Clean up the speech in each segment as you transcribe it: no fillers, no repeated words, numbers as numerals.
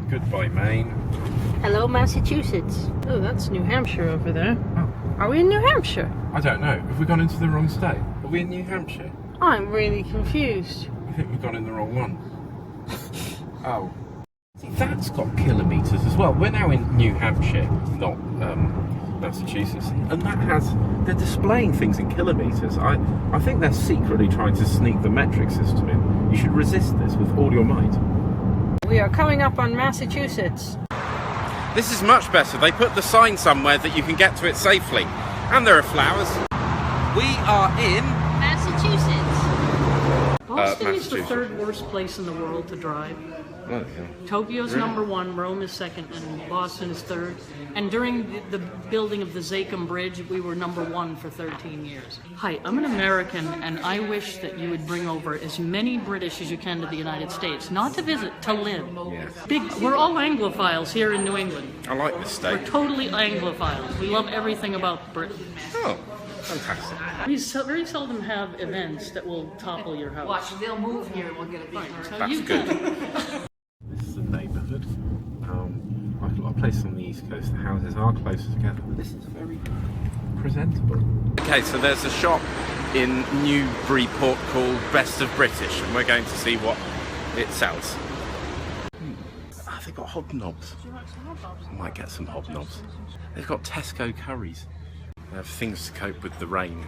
Goodbye, Maine. Hello, Massachusetts. Oh, that's New Hampshire over there. Oh, Are we in New Hampshire? I don't know. Have we gone into the wrong state? Are we in New Hampshire? I'm really confused. I think we've gone in the wrong one. Oh. See, that's got kilometres as well. We're now in New Hampshire, not Massachusetts. And that has... They're displaying things in kilometres. I think they're secretly trying to sneak the metric system in. You should resist this with all your might. We are coming up on Massachusetts. This is much better. They put the sign somewhere that you can get to it safely. And there are flowers. We are in... Massachusetts. Boston is the third worst place in the world to drive. Oh, yeah. Tokyo's number one, Rome is second, and Boston is third. And during the building of the Zakim Bridge, we were number one for 13 years. Hi, I'm an American, and I wish that you would bring over as many British as you can to the United States. Not to visit, to live. Yeah. We're all Anglophiles here in New England. I like this state. We're totally Anglophiles. We love everything about Britain. Oh, fantastic. We very seldom have events that will topple your house. Watch, they'll move here and we'll get a big That's good. This is a neighbourhood. Like a lot of places on the East Coast, the houses are closer together, but this is very presentable. Okay, so there's a shop in Newburyport called Best of British, and we're going to see what it sells. They've got hobnobs. I might get some hobnobs. They've got Tesco curries. They have things to cope with the rain.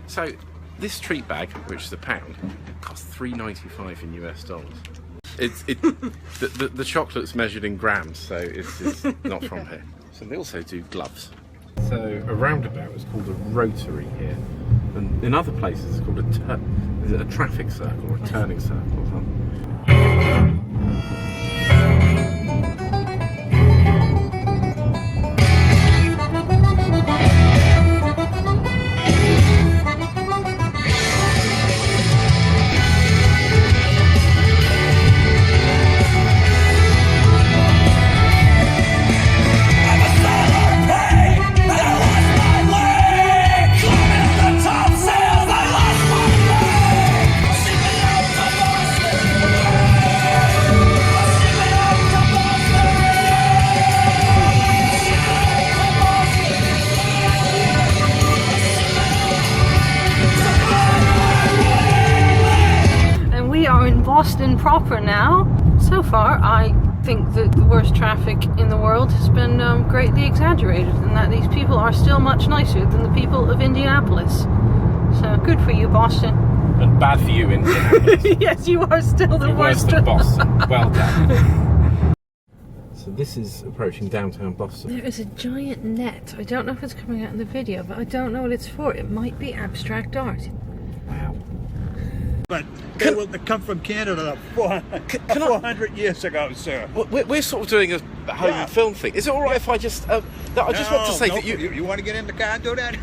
So this treat bag, which is £1, costs $3.95 in US dollars. The chocolate's measured in grams, so it's not from here. So they also do gloves. So a roundabout is called a rotary here, and in other places it's called a traffic circle or a turning circle or something. Boston proper now. So far, I think that the worst traffic in the world has been greatly exaggerated, and that these people are still much nicer than the people of Indianapolis. So good for you, Boston. And bad for you, Indianapolis. Yes, you are still the worst. Worse than Boston. Well done. So this is approaching downtown Boston. There is a giant net. I don't know if it's coming out in the video, but I don't know what it's for. It might be abstract art. Wow. But they come from Canada 400 years ago, sir. We're sort of doing a home film thing. Is it all right if I just... I just want to say that you want to get in the car and do that?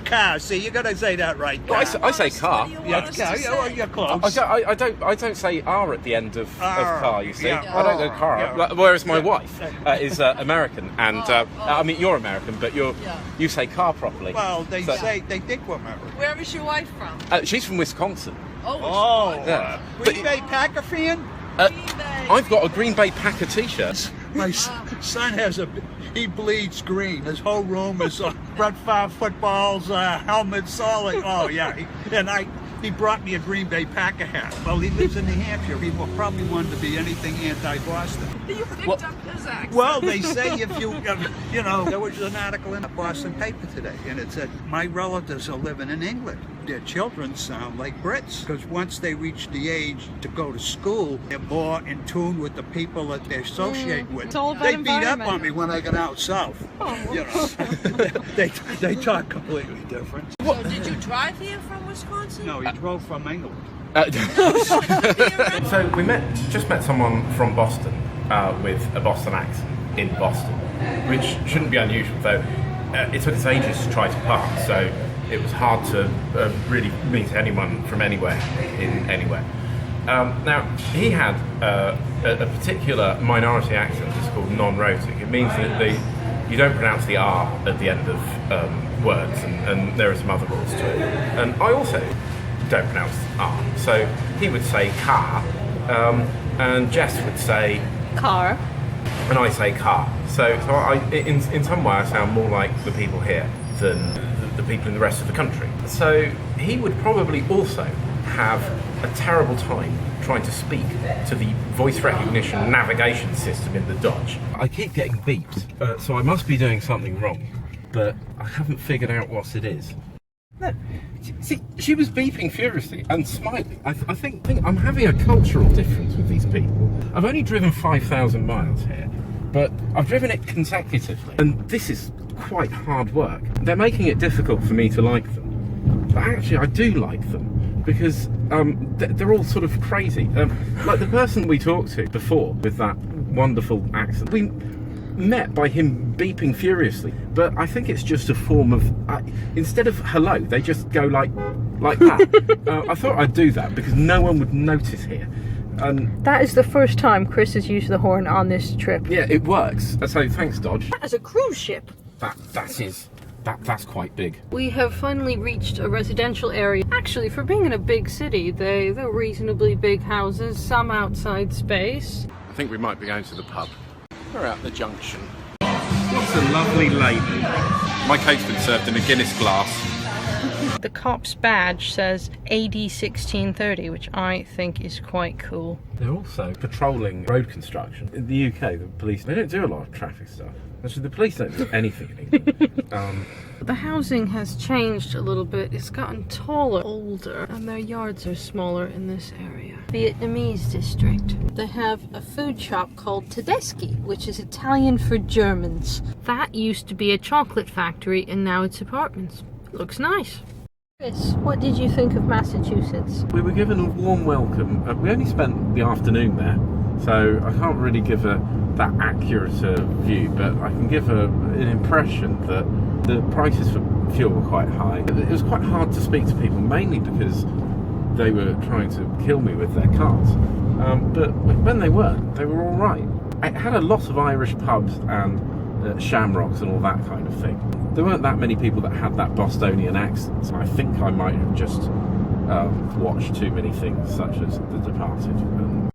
Car, see, you got to say that right. I say car. Yeah, car. Yeah, you're close. I don't say R at the end of car, you see. Yeah. I don't go car. Yeah. Whereas my wife is American, and I mean, you're American, but you say car properly. Well, they think we're American. Where was your wife from? She's from Wisconsin. Oh, Yeah. Green Bay Packer fan? I've got a Green Bay Packer t-shirt. My son he bleeds green. His whole room is Brett Favre footballs, helmets, all like, oh yeah. He brought me a Green Bay Packer hat. Well, he lives in New Hampshire. He probably wanted to be anything anti-Boston. You picked up his accent. Well, they say if you there was an article in the Boston paper today, and it said, my relatives are living in England. Their children sound like Brits, because once they reach the age to go to school, they're more in tune with the people that they associate with. It's all about They beat up environment. on me when I got out south. You know, they talk completely different. So did you drive here from Wisconsin? No, he drove from England. So we just met someone from Boston with a Boston accent in Boston, which shouldn't be unusual, though. It took us ages to try to park, so it was hard to really meet anyone from anywhere in anywhere. Now, he had a particular minority accent that's called non-rhotic. It means that you don't pronounce the R at the end of words, and there are some other rules to it. And I also don't pronounce R, so he would say car, and Jess would say Car. and I say car. So in some way I sound more like the people here than the people in the rest of the country. So he would probably also have a terrible time trying to speak to the voice recognition navigation system in the Dodge. I keep getting beeped, so I must be doing something wrong, but I haven't figured out what it is. No, see, she was beeping furiously and smiling. I think I'm having a cultural difference with these people. I've only driven 5,000 miles here, but I've driven it consecutively, and this is quite hard work. They're making it difficult for me to like them, but actually I do like them because they're all sort of crazy. Like the person we talked to before with that wonderful accent, we met by him beeping furiously, but I think it's just a form of instead of hello they just go like that. I thought I'd do that because no one would notice here, and That is the first time Chris has used the horn on this trip. yeah, it works. So thanks, Dodge. That is a cruise ship. That's quite big. We have finally reached a residential area. Actually, for being in a big city, they're reasonably big houses, some outside space. I think we might be going to the pub. We're at the junction. What's a lovely lady. My cake's been served in a Guinness glass. The cop's badge says AD 1630, which I think is quite cool. They're also patrolling road construction. In the UK, the police, they don't do a lot of traffic stuff. Actually, the police don't do anything in England. The housing has changed a little bit. It's gotten taller, older, and their yards are smaller in this area. Vietnamese district. They have a food shop called Tedeschi, which is Italian for Germans. That used to be a chocolate factory, and now it's apartments. Looks nice. Chris, what did you think of Massachusetts? We were given a warm welcome. We only spent the afternoon there, so I can't really give that accurate view, but I can give an impression that the prices for fuel were quite high. It was quite hard to speak to people, mainly because they were trying to kill me with their cars. But when they weren't, they were all right. It had a lot of Irish pubs and shamrocks and all that kind of thing. There weren't that many people that had that Bostonian accent. I think I might have just watched too many things such as The Departed and